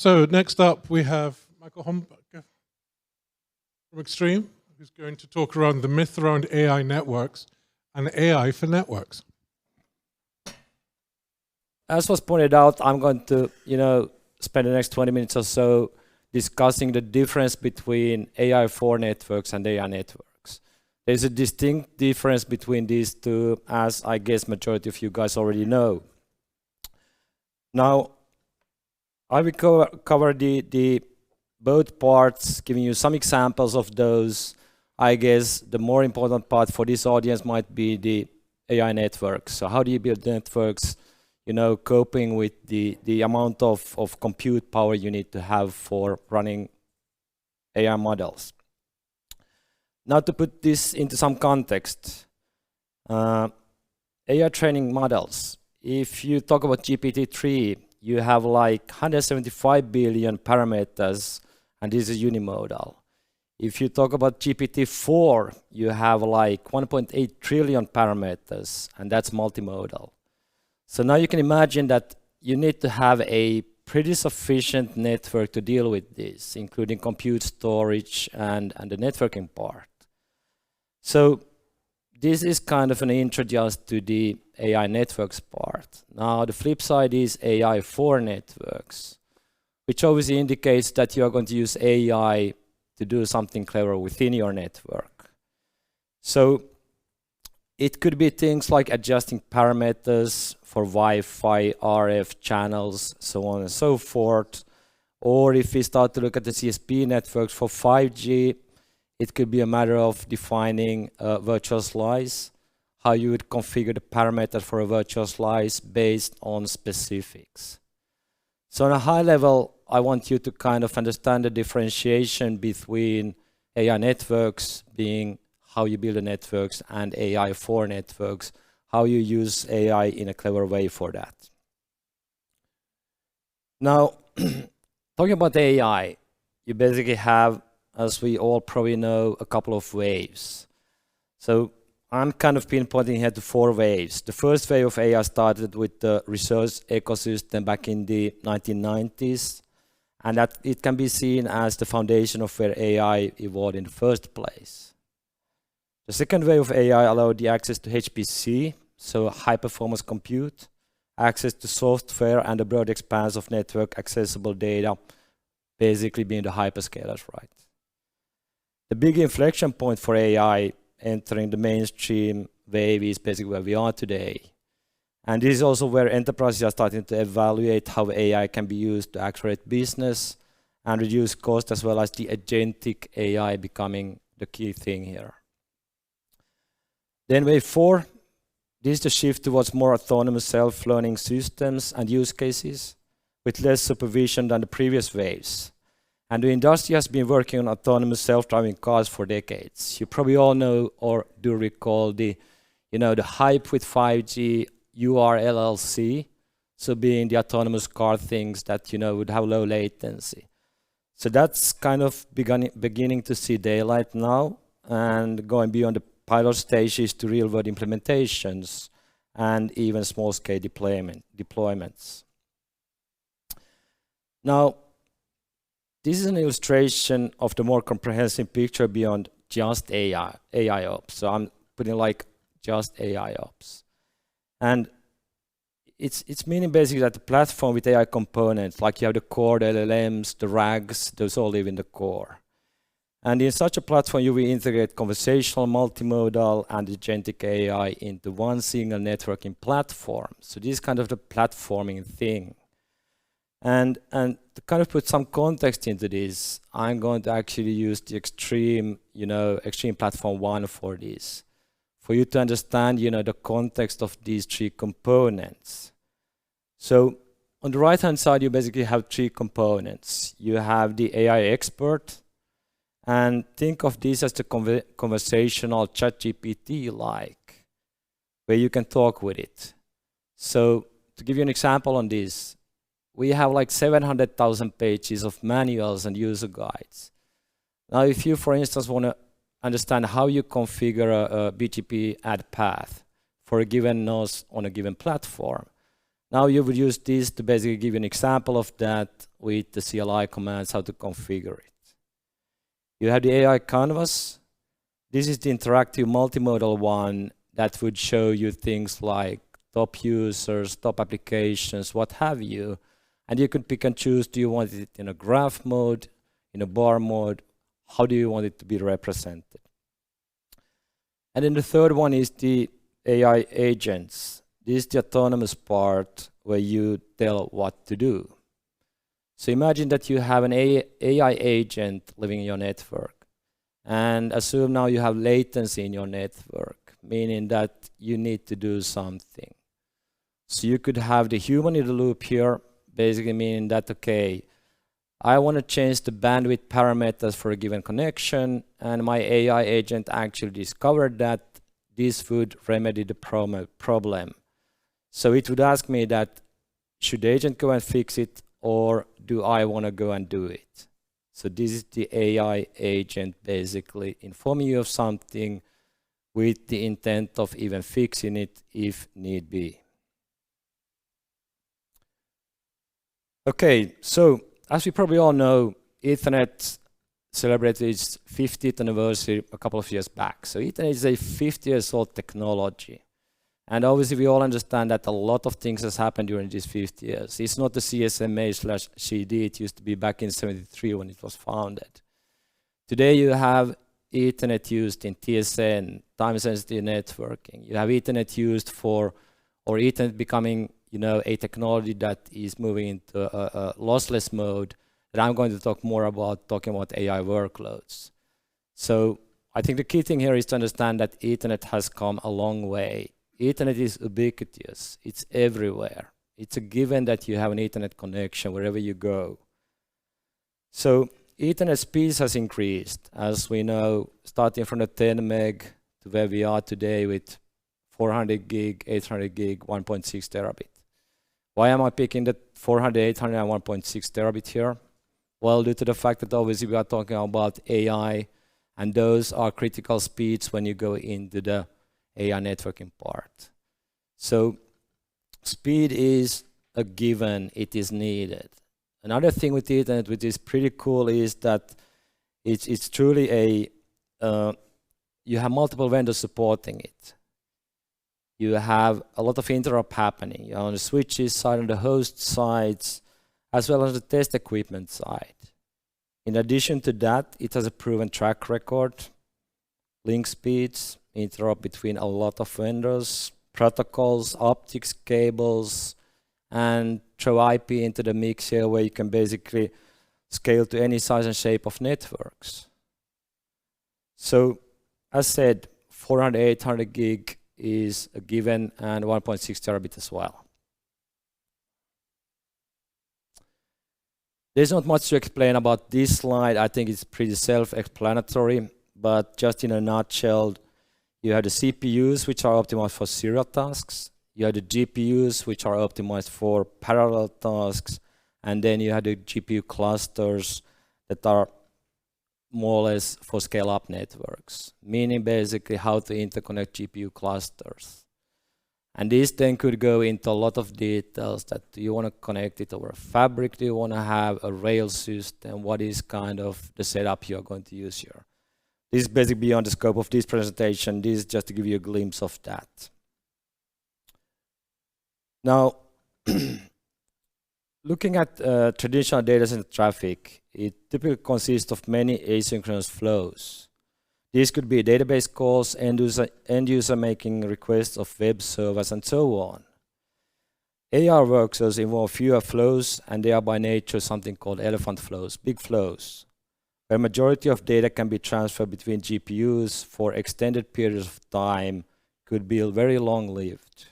So next up we have Mikael Holmberg from Extreme, who's going to talk around the myth around AI networks and AI for networks. As was pointed out, I'm going to, spend the next 20 minutes or so discussing the difference between AI for networks and AI networks. There's a distinct difference between these two, as I guess majority of you guys already know. Now, I will cover the both parts, giving you some examples of those. I guess the more important part for this audience might be the AI networks. So how do you build networks, coping with the amount of compute power you need to have for running AI models. Now to put this into some context, AI training models. If you talk about GPT-3, you have like 175 billion parameters, and this is unimodal. If you talk about GPT-4, you have like 1.8 trillion parameters, and that's multimodal. So now you can imagine that you need to have a pretty sufficient network to deal with this, including compute storage and the networking part. So this is kind of an intro just to the AI networks part. Now the flip side is AI for networks, which obviously indicates that you are going to use AI to do something clever within your network. So it could be things like adjusting parameters for Wi-Fi, RF channels, so on and so forth. Or if we start to look at the CSP networks for 5G, it could be a matter of defining a virtual slice, how you would configure the parameter for a virtual slice based on specifics. So on a high level, I want you to kind of understand the differentiation between AI networks being how you build the networks and AI for networks, how you use AI in a clever way for that. Now, talking about AI, you basically have, as we all probably know, a couple of waves. So I'm kind of pinpointing here to 4 waves. The first wave of AI started with the research ecosystem back in the 1990s, and that it can be seen as the foundation of where AI evolved in the first place. The second wave of AI allowed the access to HPC, so high performance compute, access to software, and a broad expanse of network accessible data, basically being the hyperscalers, right? The big inflection point for AI entering the mainstream wave is basically where we are today. And this is also where enterprises are starting to evaluate how AI can be used to accelerate business and reduce cost, as well as the agentic AI becoming the key thing here. Then wave 4, this is the shift towards more autonomous self-learning systems and use cases with less supervision than the previous waves. And the industry has been working on autonomous self-driving cars for decades. You probably all know or do recall the hype with 5G, URLLC, so being the autonomous car things that would have low latency. So that's kind of beginning to see daylight now, and going beyond the pilot stages to real-world implementations and even small-scale deployments. Now, this is an illustration of the more comprehensive picture beyond just AI ops. So I'm putting like just AI ops. And it's meaning basically that the platform with AI components, like you have the core, the LLMs, the RAGs, those all live in the core. And in such a platform, you will integrate conversational, multimodal, and agentic AI into one single networking platform. So this is kind of the platforming thing. And to kind of put some context into this, I'm going to actually use the Extreme Platform 1 for this, for you to understand, the context of these 3 components. So on the right-hand side, you basically have 3 components. You have the AI expert, and think of this as the conversational ChatGPT-like, where you can talk with it. So to give you an example on this, we have like 700,000 pages of manuals and user guides. Now, if you, for instance, want to understand how you configure a BGP ad path for a given node on a given platform, Now you would use this to basically give you an example of that with the CLI commands, how to configure it. You have the AI canvas. This is the interactive multimodal one that would show you things like top users, top applications, what have you. And you could pick and choose, do you want it in a graph mode, in a bar mode? How do you want it to be represented? And then the third one is the AI agents. This is the autonomous part where you tell what to do. So imagine that you have an AI agent living in your network. And assume now you have latency in your network, meaning that you need to do something. So you could have the human in the loop here, basically meaning that, okay, I want to change the bandwidth parameters for a given connection, and my AI agent actually discovered that this would remedy the problem. So it would ask me that, should the agent go and fix it, or do I want to go and do it? So this is the AI agent basically informing you of something with the intent of even fixing it if need be. Okay, so as we probably all know, Ethernet celebrated its 50th anniversary a couple of years back. So Ethernet is a 50 years old technology. And obviously we all understand that a lot of things has happened during these 50 years. It's not the CSMA/CD it used to be back in 73 when it was founded. Today you have Ethernet used in TSN, time-sensitive networking. You have Ethernet used for, or Ethernet becoming, you know, a technology that is moving into a lossless mode that I'm going to talk more about, talking about AI workloads. So I think the key thing here is to understand that Ethernet has come a long way. Ethernet is ubiquitous. It's everywhere. It's a given that you have an Ethernet connection wherever you go. So Ethernet speeds has increased, as we know, starting from the 10 meg to where we are today with 400 gig, 800 gig, 1.6 terabit. Why am I picking the 400, 800, and 1.6 terabit here? Well, due to the fact that obviously we are talking about AI, and those are critical speeds when you go into the AI networking part. So speed is a given, it is needed. Another thing with Ethernet which is pretty cool is that it's truly a, you have multiple vendors supporting it. You have a lot of interop happening. You're on the switches side, on the host sides, as well as the test equipment side. In addition to that, it has a proven track record, link speeds, interop between a lot of vendors, protocols, optics, cables, and throw IP into the mix here where you can basically scale to any size and shape of networks. So as said, 400, 800 gig is a given, and 1.6 terabit as well. There's not much to explain about this slide. I think it's pretty self-explanatory, but just in a nutshell, you have the CPUs, which are optimized for serial tasks. You have the GPUs, which are optimized for parallel tasks. And then you have the GPU clusters that are more or less for scale-up networks, meaning basically how to interconnect GPU clusters. And this then could go into a lot of details that do you want to connect it over a fabric? Do you want to have a rail system? What is kind of the setup you're going to use here? This is basically beyond the scope of this presentation. This is just to give you a glimpse of that. Now, looking at traditional data center traffic, it typically consists of many asynchronous flows. These could be database calls, end user making requests of web servers, and so on. AI workflows involve fewer flows, and they are by nature something called elephant flows, big flows, where majority of data can be transferred between GPUs for extended periods of time, could be very long-lived.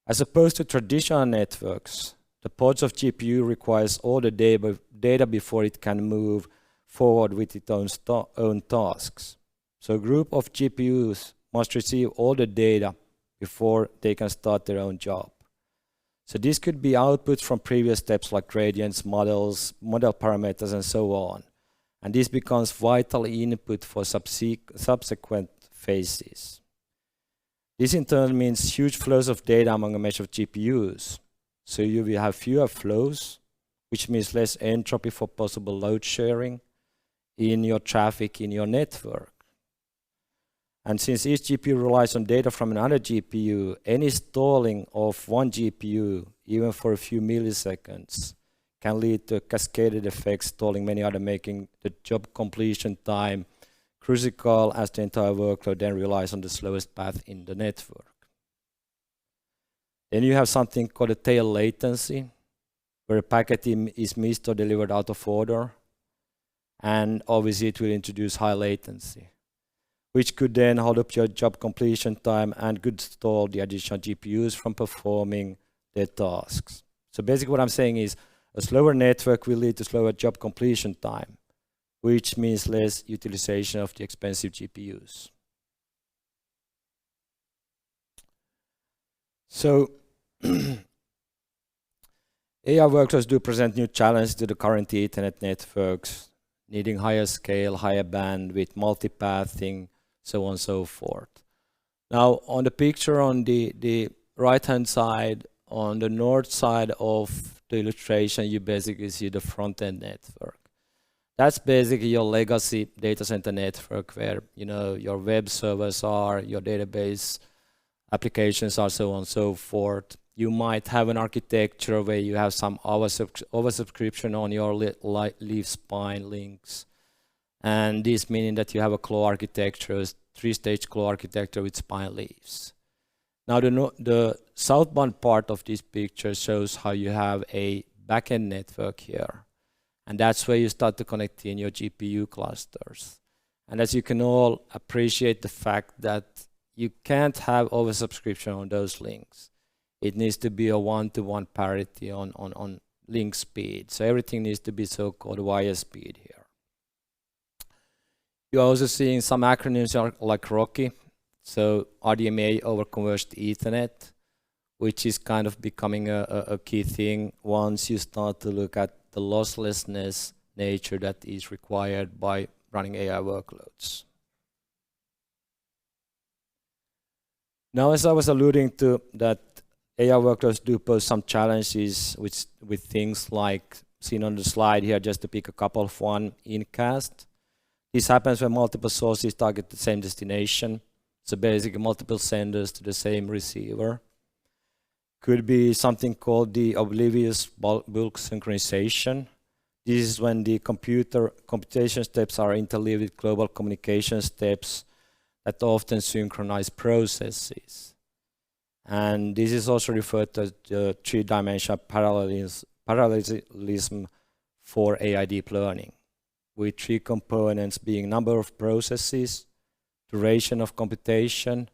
As opposed to traditional networks, the pods of GPU requires all the data before it can move forward with its own tasks. So a group of GPUs must receive all the data before they can start their own job. So this could be output from previous steps like gradients, models, model parameters, and so on. And this becomes vital input for subsequent phases. This in turn means huge flows of data among a mesh of GPUs. So you will have fewer flows, which means less entropy for possible load sharing in your traffic in your network. And since each GPU relies on data from another GPU, any stalling of one GPU, even for a few milliseconds, can lead to a cascaded effect, stalling many other, making the job completion time critical as the entire workload then relies on the slowest path in the network. Then you have something called a tail latency, where a packet is missed or delivered out of order. And obviously it will introduce high latency, which could then hold up your job completion time and could stall the additional GPUs from performing their tasks. So basically what I'm saying is a slower network will lead to slower job completion time, which means less utilization of the expensive GPUs. So AI workloads do present new challenges to the current Ethernet networks, needing higher scale, higher bandwidth, multipathing, so on and so forth. Now, on the picture on the right-hand side, on the north side of the illustration, you basically see the front-end network. That's basically your legacy data center network where, you know, your web servers are, your database applications are, so on and so forth. You might have an architecture where you have some oversubscription on your leaf spine links. And this meaning that you have a claw architecture, a three-stage claw architecture with spine leaves. Now the southbound part of this picture shows how you have a backend network here. And that's where you start to connect in your GPU clusters. And as you can all appreciate the fact that you can't have oversubscription on those links. It needs to be a one-to-one parity on link speed. So everything needs to be so-called wire speed here. You're also seeing some acronyms like ROCE, so RDMA over Converged Ethernet, which is kind of becoming a key thing once you start to look at the losslessness nature that is required by running AI workloads. Now, as I was alluding to, that AI workloads do pose some challenges with things like seen on the slide here, just to pick a couple of one, incast. This happens when multiple sources target the same destination. So basically multiple senders to the same receiver. Could be something called the oblivious bulk synchronization. This is when the computation steps are interleaved with global communication steps that often synchronize processes. And this is also referred to as the three-dimensional parallelism for AI deep learning, with three components being number of processes, duration of computation,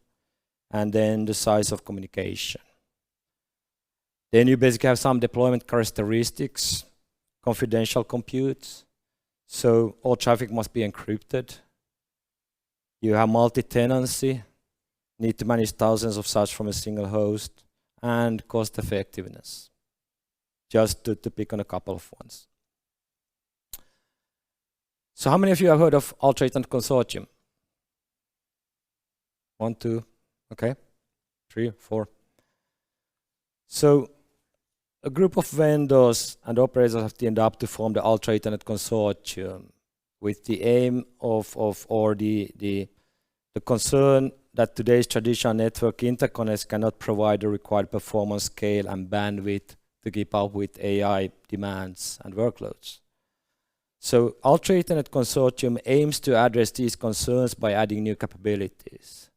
and then the size of communication. Then you basically have some deployment characteristics, confidential compute, so all traffic must be encrypted. You have multi-tenancy, need to manage thousands of such from a single host, and cost effectiveness, just to pick on a couple of ones. So how many of you have heard of Ultra-Ethernet Consortium? 1, 2, okay, 3, 4. So a group of vendors and operators have teamed up to form the Ultra-Ethernet Consortium with the aim or the concern that today's traditional network interconnects cannot provide the required performance, scale, and bandwidth to keep up with AI demands and workloads. So Ultra-Ethernet Consortium aims to address these concerns by adding new capabilities.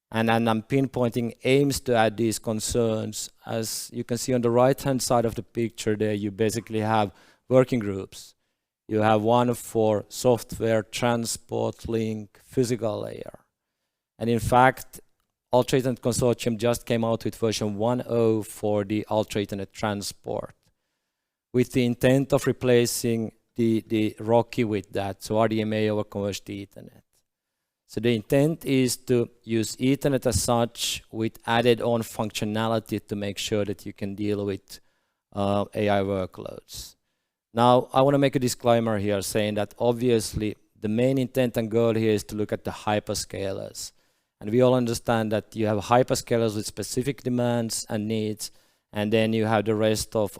And I'm pinpointing aims to add these concerns. As you can see on the right-hand side of the picture there, you basically have working groups. You have one for software, transport, link, physical layer. And in fact, Ultra-Ethernet Consortium just came out with version 1.0 for the Ultra-Ethernet transport, with the intent of replacing the ROCE with that, so RDMA over Converged Ethernet. So the intent is to use Ethernet as such with added on functionality to make sure that you can deal with AI workloads. Now, I want to make a disclaimer here saying that obviously the main intent and goal here is to look at the hyperscalers. And we all understand that you have hyperscalers with specific demands and needs, and then you have the rest of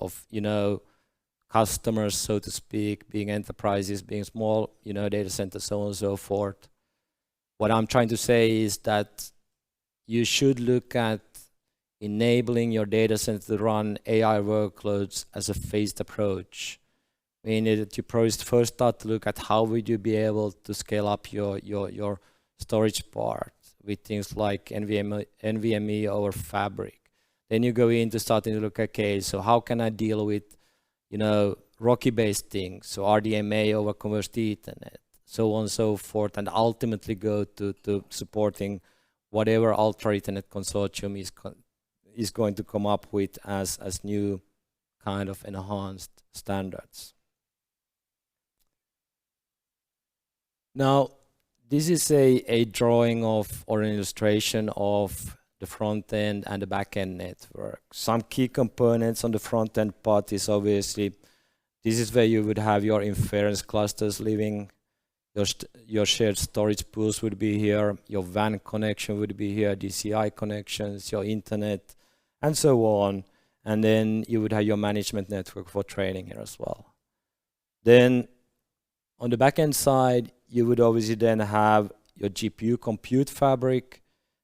customers, so to speak, being enterprises, being small, data centers, so on and so forth. What I'm trying to say is that you should look at enabling your data center to run AI workloads as a phased approach. Meaning that you first start to look at how would you be able to scale up your storage part with things like NVMe over Fabric. Then you go into starting to look, okay, so how can I deal with, RoCE-based things, so RDMA over Converged Ethernet, so on and so forth, and ultimately go to supporting whatever Ultra Ethernet Consortium is going to come up with as new kind of enhanced standards. Now, this is a drawing of, or an illustration of, the front end and the back end network. Some key components on the front end part is obviously, this is where you would have your inference clusters living, your shared storage pools would be here, your WAN connection would be here, DCI connections, your internet, and so on. And then you would have your management network for training here as well. Then on the back end side, you would obviously then have your GPU compute fabric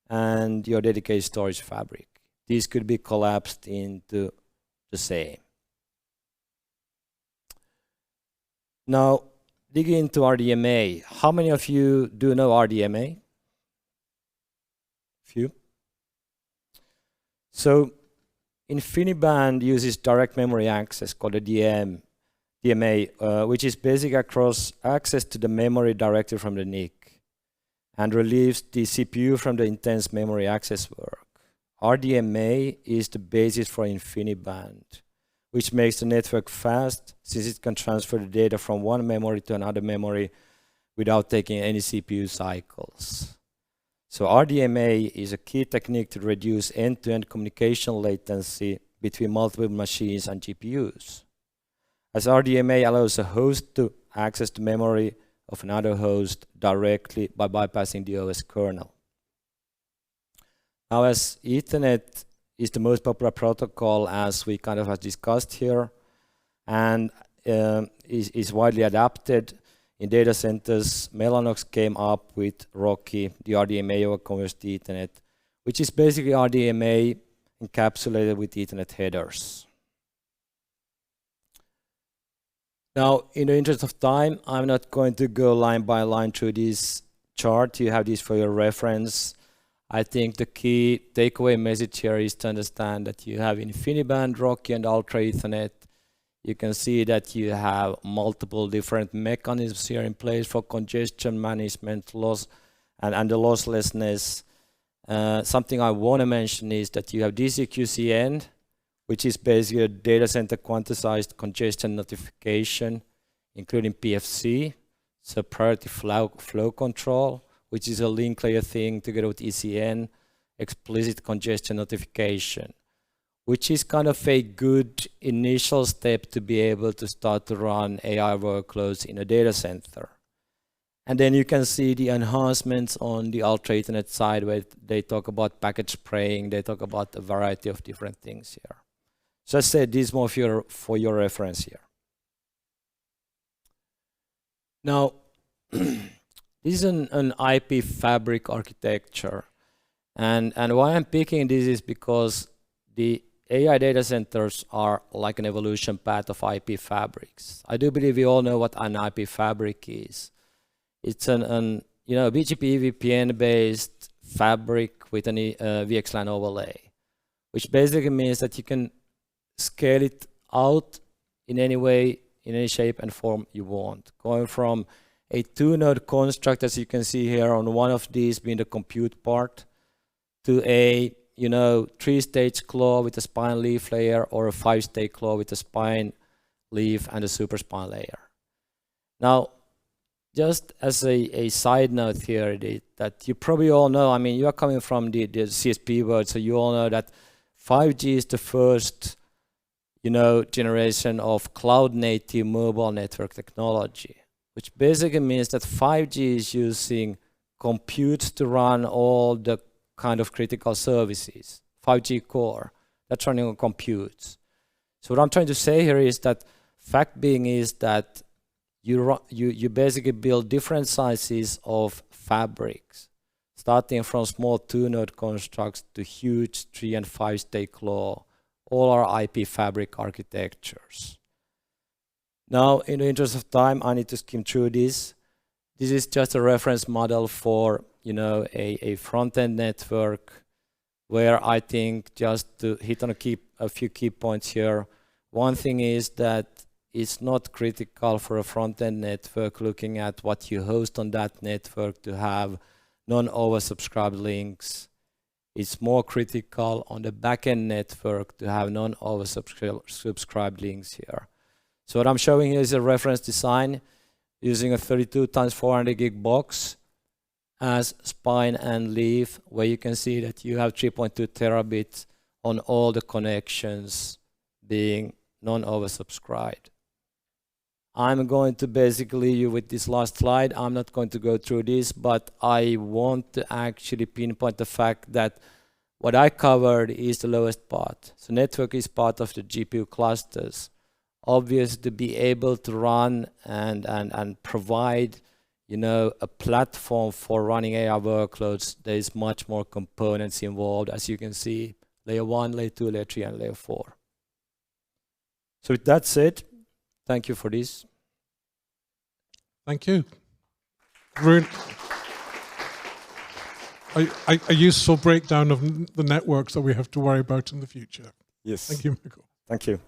and your dedicated storage fabric. These could be collapsed into the same. Now, digging into RDMA. How many of you do know RDMA? Few. So, InfiniBand uses direct memory access called a DMA, which is basically across access to the memory directly from the NIC and relieves the CPU from the intense memory access work. RDMA is the basis for InfiniBand, which makes the network fast since it can transfer the data from one memory to another memory without taking any CPU cycles. So RDMA is a key technique to reduce end-to-end communication latency between multiple machines and GPUs, as RDMA allows a host to access the memory of another host directly by bypassing the OS kernel. Now, as Ethernet is the most popular protocol, as we kind of have discussed here, and is widely adapted in data centers, Mellanox came up with RoCE, the RDMA over Converged Ethernet, which is basically RDMA encapsulated with Ethernet headers. Now, in the interest of time, I'm not going to go line by line through this chart. You have this for your reference. I think the key takeaway message here is to understand that you have InfiniBand, RoCE, and Ultra Ethernet. You can see that you have multiple different mechanisms here in place for congestion management, loss, and the losslessness. Something I want to mention is that you have DCQCN, which is basically a data center quantized congestion notification, including PFC, so priority flow control, which is a link layer thing together with ECN, explicit congestion notification, which is kind of a good initial step to be able to start to run AI workloads in a data center. And then you can see the enhancements on the Ultra Ethernet side where they talk about packet spraying, they talk about a variety of different things here. So I said this is more for your reference here. Now, this is an IP fabric architecture. And why I'm picking this is because the AI data centers are like an evolution path of IP fabrics. I do believe we all know what an IP fabric is. It's an BGP VPN based fabric with an VXLAN overlay, which basically means that you can scale it out in any way, in any shape and form you want. Going from a 2-node construct, as you can see here on one of these being the compute part, to a 3-stage claw with a spine leaf layer, or a 5-stage claw with a spine leaf and a super spine layer. Now, just as a side note here, that you probably all know, I mean, you are coming from the CSP world, so you all know that 5G is the first generation of cloud-native mobile network technology, which basically means that 5G is using compute to run all the kind of critical services, 5G core. That's running on compute. So what I'm trying to say here is that fact being is that you basically build different sizes of fabrics, starting from small 2-node constructs to huge 3- and 5-state law, all are IP fabric architectures. Now, in the interest of time, I need to skim through this. This is just a reference model for, a front-end network, where I think, just to hit on a few key points here, one thing is that it's not critical for a front-end network looking at what you host on that network to have non-oversubscribed links. It's more critical on the back-end network to have non-oversubscribed links here. So what I'm showing here is a reference design using a 32 × 400 gig box as spine and leaf, where you can see that you have 3.2 terabits on all the connections being non-oversubscribed. I'm going to basically leave you with this last slide. I'm not going to go through this, but I want to actually pinpoint the fact that what I covered is the lowest part. So network is part of the GPU clusters. Obviously, to be able to run and provide, a platform for running AI workloads, there is much more components involved, as you can see, layer 1, layer 2, layer 3, and layer 4. So with that said, thank you for this. Thank you. A useful breakdown of the networks that we have to worry about in the future. Yes. Thank you, Mikael. Thank you.